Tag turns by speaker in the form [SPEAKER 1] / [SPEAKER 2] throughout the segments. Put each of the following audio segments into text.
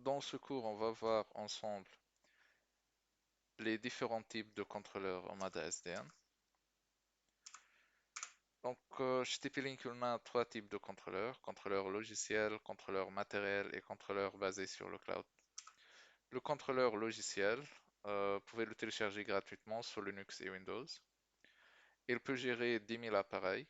[SPEAKER 1] Dans ce cours, on va voir ensemble les différents types de contrôleurs en MADA SDN. Donc, chez TP-Link, on a trois types de contrôleurs, contrôleur logiciel, contrôleur matériel et contrôleur basé sur le cloud. Le contrôleur logiciel, vous pouvez le télécharger gratuitement sur Linux et Windows. Il peut gérer 10 000 appareils.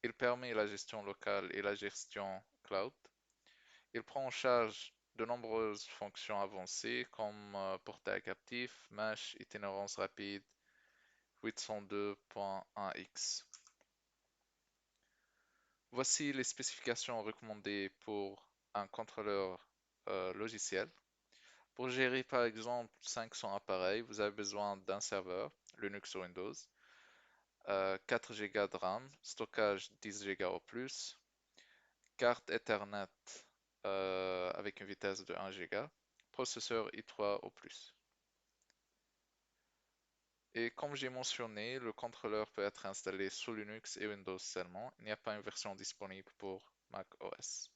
[SPEAKER 1] Il permet la gestion locale et la gestion cloud. Il prend en charge de nombreuses fonctions avancées comme portail captif, mesh, itinérance rapide, 802.1x. Voici les spécifications recommandées pour un contrôleur logiciel. Pour gérer par exemple 500 appareils, vous avez besoin d'un serveur, Linux ou Windows, 4 Go de RAM, stockage 10 Go au plus, carte Ethernet avec une vitesse de 1 Go, processeur i3 au plus. Et comme j'ai mentionné, le contrôleur peut être installé sous Linux et Windows seulement. Il n'y a pas une version disponible pour Mac OS.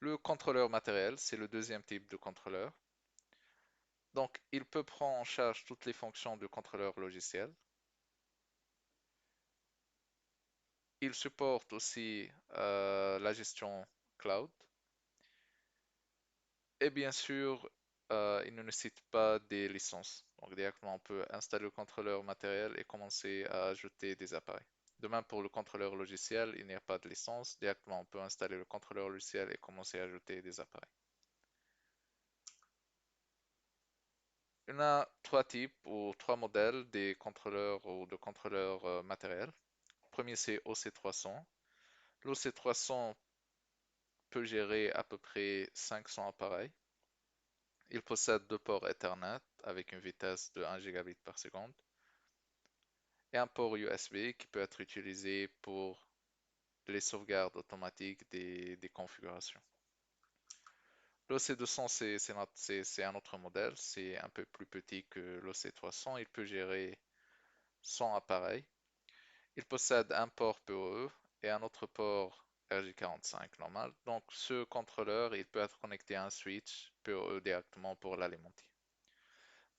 [SPEAKER 1] Le contrôleur matériel, c'est le deuxième type de contrôleur. Donc, il peut prendre en charge toutes les fonctions du contrôleur logiciel. Il supporte aussi la gestion cloud. Et bien sûr, il ne nécessite pas des licences. Donc, directement, on peut installer le contrôleur matériel et commencer à ajouter des appareils. De même, pour le contrôleur logiciel, il n'y a pas de licence. Directement, on peut installer le contrôleur logiciel et commencer à ajouter des appareils. Il y en a trois types ou trois modèles des contrôleurs ou de contrôleurs matériels. Le premier, c'est OC300. L'OC300 peut gérer à peu près 500 appareils. Il possède deux ports Ethernet avec une vitesse de 1 gigabit par seconde et un port USB qui peut être utilisé pour les sauvegardes automatiques des configurations. L'OC200, c'est un autre modèle, c'est un peu plus petit que l'OC300. Il peut gérer 100 appareils. Il possède un port PoE et un autre port RJ45 normal. Donc, ce contrôleur, il peut être connecté à un switch PoE directement pour l'alimenter.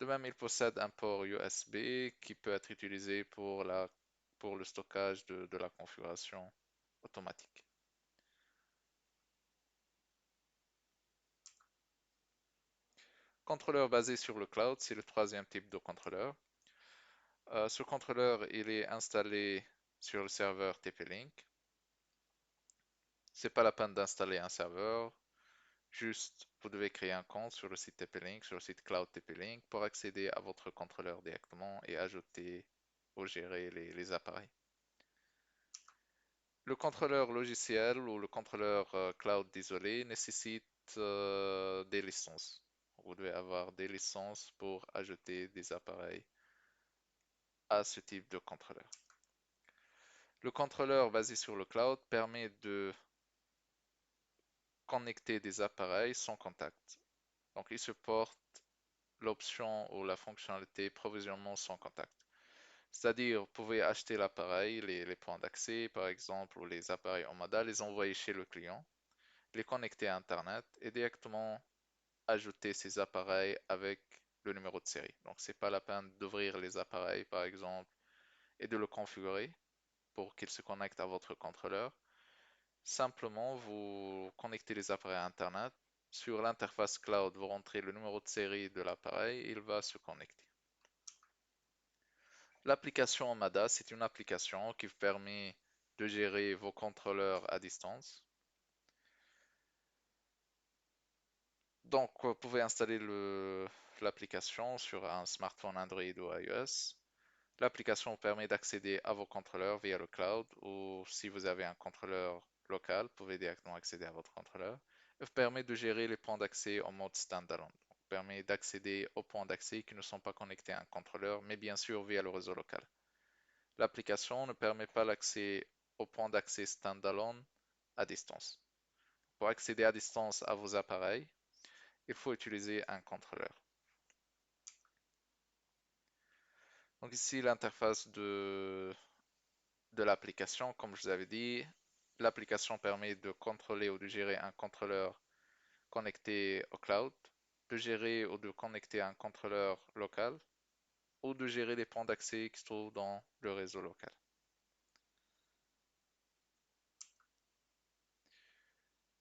[SPEAKER 1] De même, il possède un port USB qui peut être utilisé pour le stockage de la configuration automatique. Contrôleur basé sur le cloud, c'est le troisième type de contrôleur. Ce contrôleur, il est installé sur le serveur TP-Link. C'est pas la peine d'installer un serveur. Juste, vous devez créer un compte sur le site TP-Link, sur le site Cloud TP-Link pour accéder à votre contrôleur directement et ajouter ou gérer les appareils. Le contrôleur logiciel ou le contrôleur cloud isolé nécessite des licences. Vous devez avoir des licences pour ajouter des appareils à ce type de contrôleur. Le contrôleur basé sur le cloud permet de connecter des appareils sans contact. Donc, il supporte l'option ou la fonctionnalité provisionnement sans contact. C'est-à-dire, vous pouvez acheter l'appareil, les points d'accès par exemple, ou les appareils en MADA, les envoyer chez le client, les connecter à Internet et directement ajouter ces appareils avec le numéro de série. Donc, c'est pas la peine d'ouvrir les appareils par exemple et de le configurer pour qu'il se connecte à votre contrôleur. Simplement, vous connectez les appareils à Internet. Sur l'interface cloud, vous rentrez le numéro de série de l'appareil, il va se connecter. L'application Amada, c'est une application qui vous permet de gérer vos contrôleurs à distance. Donc, vous pouvez installer l'application sur un smartphone Android ou iOS. L'application permet d'accéder à vos contrôleurs via le cloud ou si vous avez un contrôleur local, vous pouvez directement accéder à votre contrôleur. Elle vous permet de gérer les points d'accès en mode standalone. Elle permet d'accéder aux points d'accès qui ne sont pas connectés à un contrôleur, mais bien sûr via le réseau local. L'application ne permet pas l'accès aux points d'accès standalone à distance. Pour accéder à distance à vos appareils, il faut utiliser un contrôleur. Donc ici l'interface de l'application. Comme je vous avais dit, l'application permet de contrôler ou de gérer un contrôleur connecté au cloud, de gérer ou de connecter un contrôleur local ou de gérer les points d'accès qui se trouvent dans le réseau local.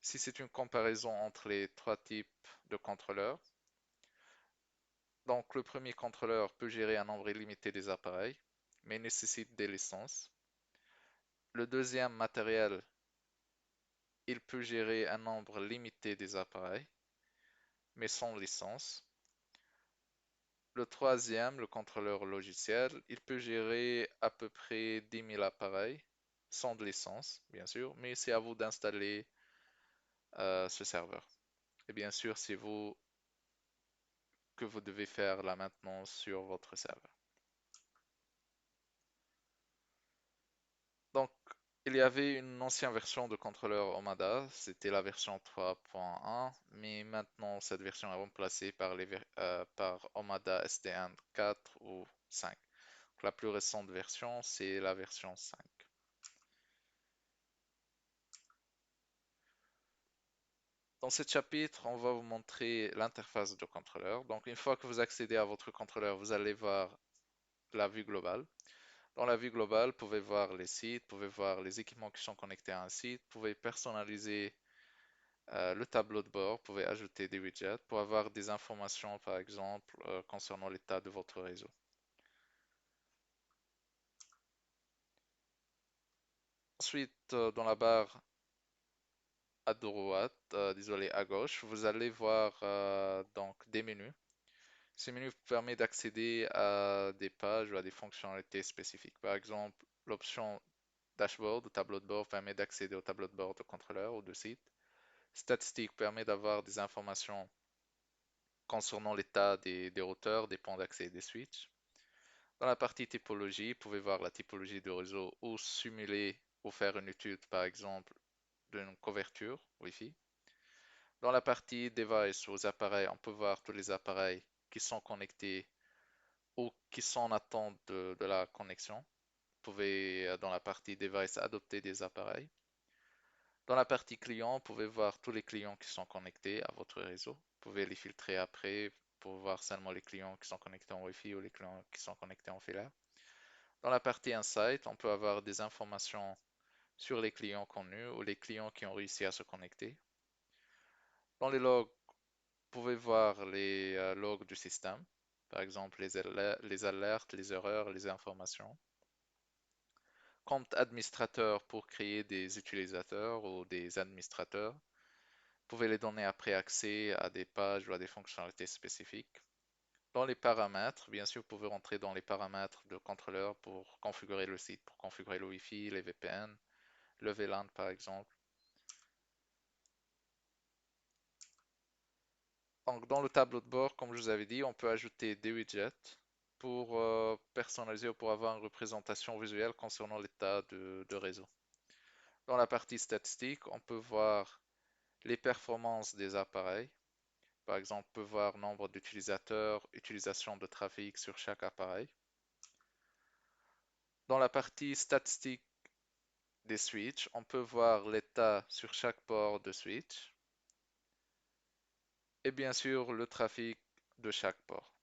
[SPEAKER 1] Si c'est une comparaison entre les trois types de contrôleurs, donc le premier contrôleur peut gérer un nombre illimité des appareils, mais nécessite des licences. Le deuxième matériel, il peut gérer un nombre limité des appareils, mais sans licence. Le troisième, le contrôleur logiciel, il peut gérer à peu près 10 000 appareils, sans de licence, bien sûr, mais c'est à vous d'installer ce serveur. Et bien sûr, c'est vous que vous devez faire la maintenance sur votre serveur. Donc, il y avait une ancienne version de contrôleur Omada, c'était la version 3.1, mais maintenant cette version est remplacée par, par Omada SDN 4 ou 5. Donc, la plus récente version, c'est la version 5. Dans ce chapitre, on va vous montrer l'interface de contrôleur. Donc, une fois que vous accédez à votre contrôleur, vous allez voir la vue globale. Dans la vue globale, vous pouvez voir les sites, vous pouvez voir les équipements qui sont connectés à un site, vous pouvez personnaliser le tableau de bord, vous pouvez ajouter des widgets pour avoir des informations, par exemple, concernant l'état de votre réseau. Ensuite, dans la barre à droite, désolé, à gauche, vous allez voir donc des menus. Ces menus vous permettent d'accéder à des pages ou à des fonctionnalités spécifiques. Par exemple, l'option dashboard ou tableau de bord permet d'accéder au tableau de bord de contrôleur ou de site. Statistique permet d'avoir des informations concernant l'état des routeurs, des points d'accès et des switches. Dans la partie typologie, vous pouvez voir la typologie de réseau ou simuler ou faire une étude, par exemple, d'une couverture Wi-Fi. Dans la partie device aux appareils, on peut voir tous les appareils qui sont connectés ou qui sont en attente de la connexion. Vous pouvez, dans la partie device, adopter des appareils. Dans la partie client, vous pouvez voir tous les clients qui sont connectés à votre réseau. Vous pouvez les filtrer après pour voir seulement les clients qui sont connectés en Wi-Fi ou les clients qui sont connectés en filaire. Dans la partie Insight, on peut avoir des informations sur les clients connus ou les clients qui ont réussi à se connecter. Dans les logs, vous pouvez voir les logs du système, par exemple les alertes, les erreurs, les informations. Compte administrateur pour créer des utilisateurs ou des administrateurs. Vous pouvez les donner après accès à des pages ou à des fonctionnalités spécifiques. Dans les paramètres, bien sûr, vous pouvez rentrer dans les paramètres de contrôleur pour configurer le site, pour configurer le Wi-Fi, les VPN, le VLAN par exemple. Donc, dans le tableau de bord, comme je vous avais dit, on peut ajouter des widgets pour personnaliser ou pour avoir une représentation visuelle concernant l'état de réseau. Dans la partie statistique, on peut voir les performances des appareils. Par exemple, on peut voir nombre d'utilisateurs, utilisation de trafic sur chaque appareil. Dans la partie statistique des switches, on peut voir l'état sur chaque port de switch et bien sûr le trafic de chaque port.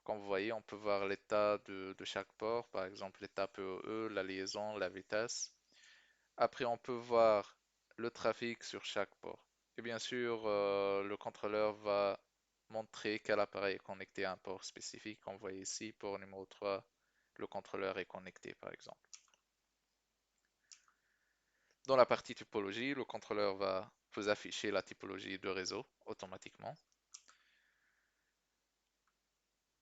[SPEAKER 1] Comme vous voyez, on peut voir l'état de chaque port, par exemple l'état PoE, la liaison, la vitesse. Après, on peut voir le trafic sur chaque port. Et bien sûr, le contrôleur va montrer quel appareil est connecté à un port spécifique. Comme vous voyez ici, port numéro 3, le contrôleur est connecté, par exemple. Dans la partie typologie, le contrôleur va vous afficher la typologie de réseau automatiquement.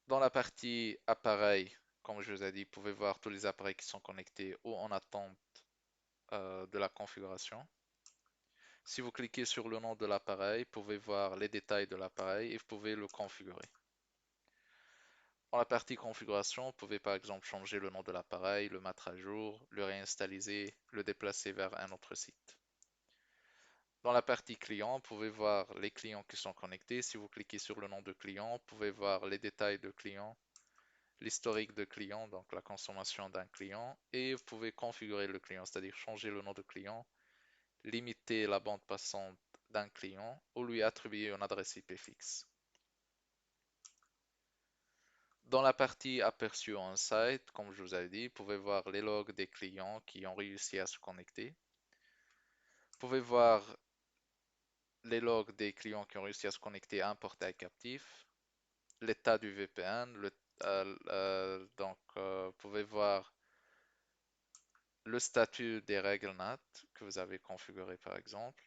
[SPEAKER 1] Dans la partie appareil, comme je vous ai dit, vous pouvez voir tous les appareils qui sont connectés ou en attente de la configuration. Si vous cliquez sur le nom de l'appareil, vous pouvez voir les détails de l'appareil et vous pouvez le configurer. Dans la partie configuration, vous pouvez par exemple changer le nom de l'appareil, le mettre à jour, le réinstaliser, le déplacer vers un autre site. Dans la partie client, vous pouvez voir les clients qui sont connectés. Si vous cliquez sur le nom de client, vous pouvez voir les détails de client, l'historique de client, donc la consommation d'un client, et vous pouvez configurer le client, c'est-à-dire changer le nom de client, limiter la bande passante d'un client ou lui attribuer une adresse IP fixe. Dans la partie aperçu en site, comme je vous avais dit, vous pouvez voir les logs des clients qui ont réussi à se connecter. Vous pouvez voir les logs des clients qui ont réussi à se connecter à un portail captif, l'état du VPN, vous pouvez voir le statut des règles NAT que vous avez configuré par exemple,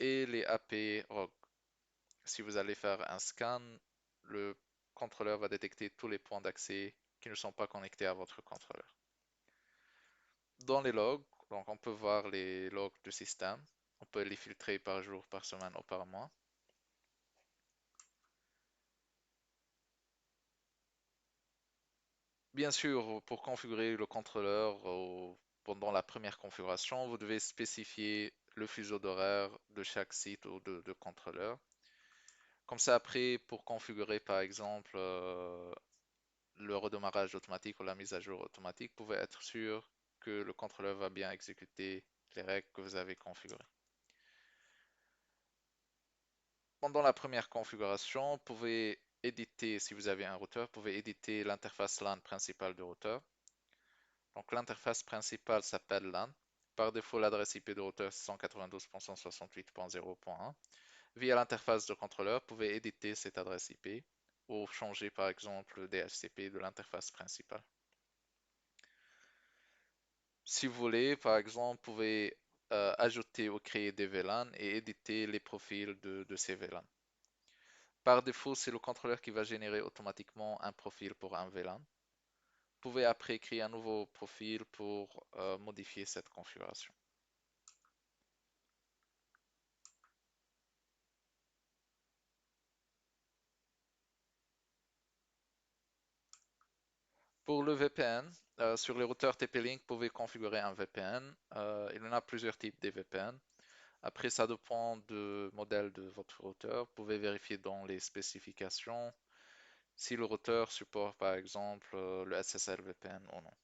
[SPEAKER 1] et les API ROG. Si vous allez faire un scan, le contrôleur va détecter tous les points d'accès qui ne sont pas connectés à votre contrôleur. Dans les logs, donc on peut voir les logs du système. On peut les filtrer par jour, par semaine ou par mois. Bien sûr, pour configurer le contrôleur pendant la première configuration, vous devez spécifier le fuseau d'horaire de chaque site ou de contrôleur. Comme ça, après, pour configurer par exemple le redémarrage automatique ou la mise à jour automatique, vous pouvez être sûr que le contrôleur va bien exécuter les règles que vous avez configurées. Pendant la première configuration, vous pouvez éditer, si vous avez un routeur, vous pouvez éditer l'interface LAN principale du routeur. Donc l'interface principale s'appelle LAN. Par défaut, l'adresse IP du routeur c'est 192.168.0.1. Via l'interface de contrôleur, vous pouvez éditer cette adresse IP ou changer par exemple le DHCP de l'interface principale. Si vous voulez, par exemple, vous pouvez ajouter ou créer des VLAN et éditer les profils de ces VLAN. Par défaut, c'est le contrôleur qui va générer automatiquement un profil pour un VLAN. Vous pouvez après créer un nouveau profil pour modifier cette configuration. Pour le VPN, sur les routeurs TP-Link, vous pouvez configurer un VPN. Il y en a plusieurs types de VPN. Après, ça dépend du modèle de votre routeur. Vous pouvez vérifier dans les spécifications si le routeur supporte par exemple le SSL VPN ou non.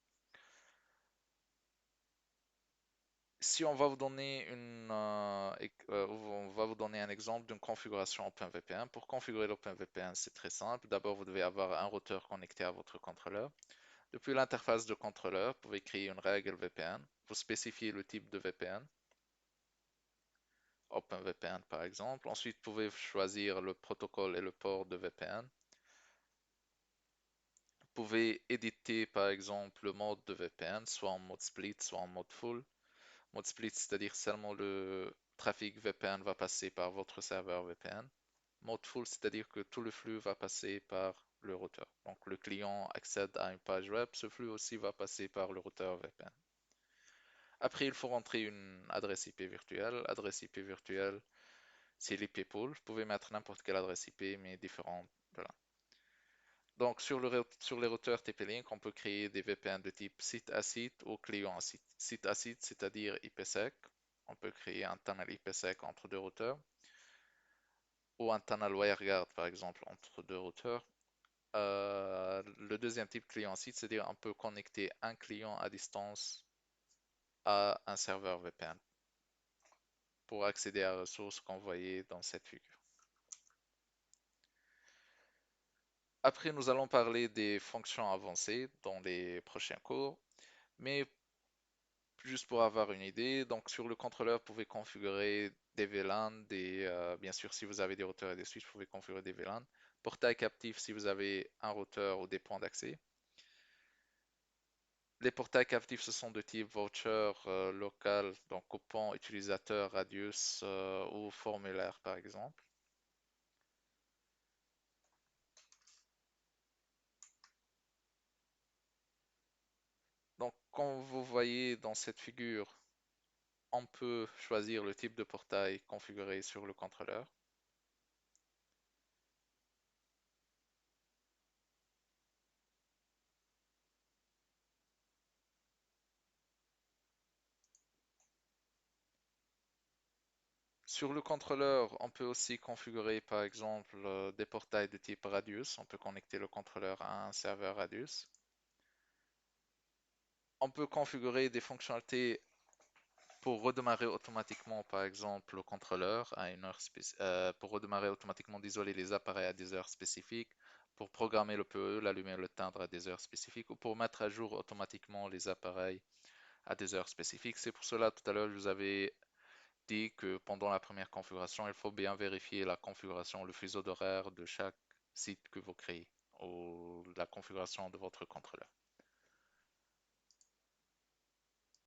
[SPEAKER 1] Si on va vous donner on va vous donner un exemple d'une configuration OpenVPN. Pour configurer l'OpenVPN, c'est très simple. D'abord, vous devez avoir un routeur connecté à votre contrôleur. Depuis l'interface de contrôleur, vous pouvez créer une règle VPN. Vous spécifiez le type de VPN, OpenVPN par exemple. Ensuite, vous pouvez choisir le protocole et le port de VPN. Vous pouvez éditer par exemple le mode de VPN, soit en mode split, soit en mode full. Mode split, c'est-à-dire seulement le trafic VPN va passer par votre serveur VPN. Mode full, c'est-à-dire que tout le flux va passer par le routeur. Donc le client accède à une page web, ce flux aussi va passer par le routeur VPN. Après, il faut rentrer une adresse IP virtuelle. Adresse IP virtuelle, c'est l'IP pool. Vous pouvez mettre n'importe quelle adresse IP, mais différente de là. Donc, sur les routeurs TP-Link, on peut créer des VPN de type site à site ou client à site. Site à site, c'est-à-dire IPsec. On peut créer un tunnel IPsec entre deux routeurs ou un tunnel WireGuard, par exemple, entre deux routeurs. Le deuxième type client à site, c'est-à-dire on peut connecter un client à distance à un serveur VPN pour accéder à ressources qu'on voyait dans cette figure. Après, nous allons parler des fonctions avancées dans les prochains cours, mais juste pour avoir une idée, donc sur le contrôleur, vous pouvez configurer des VLAN, bien sûr si vous avez des routeurs et des switches, vous pouvez configurer des VLAN. Portail captif si vous avez un routeur ou des points d'accès. Les portails captifs, ce sont de type voucher, local, donc coupon, utilisateur, radius ou formulaire par exemple. Donc comme vous voyez dans cette figure, on peut choisir le type de portail configuré sur le contrôleur. Sur le contrôleur, on peut aussi configurer par exemple des portails de type Radius. On peut connecter le contrôleur à un serveur Radius. On peut configurer des fonctionnalités pour redémarrer automatiquement, par exemple, le contrôleur à une heure pour redémarrer automatiquement, d'isoler les appareils à des heures spécifiques, pour programmer le PE, l'allumer, le teindre à des heures spécifiques, ou pour mettre à jour automatiquement les appareils à des heures spécifiques. C'est pour cela, tout à l'heure, je vous avais dit que pendant la première configuration, il faut bien vérifier la configuration, le fuseau d'horaire de chaque site que vous créez, ou la configuration de votre contrôleur.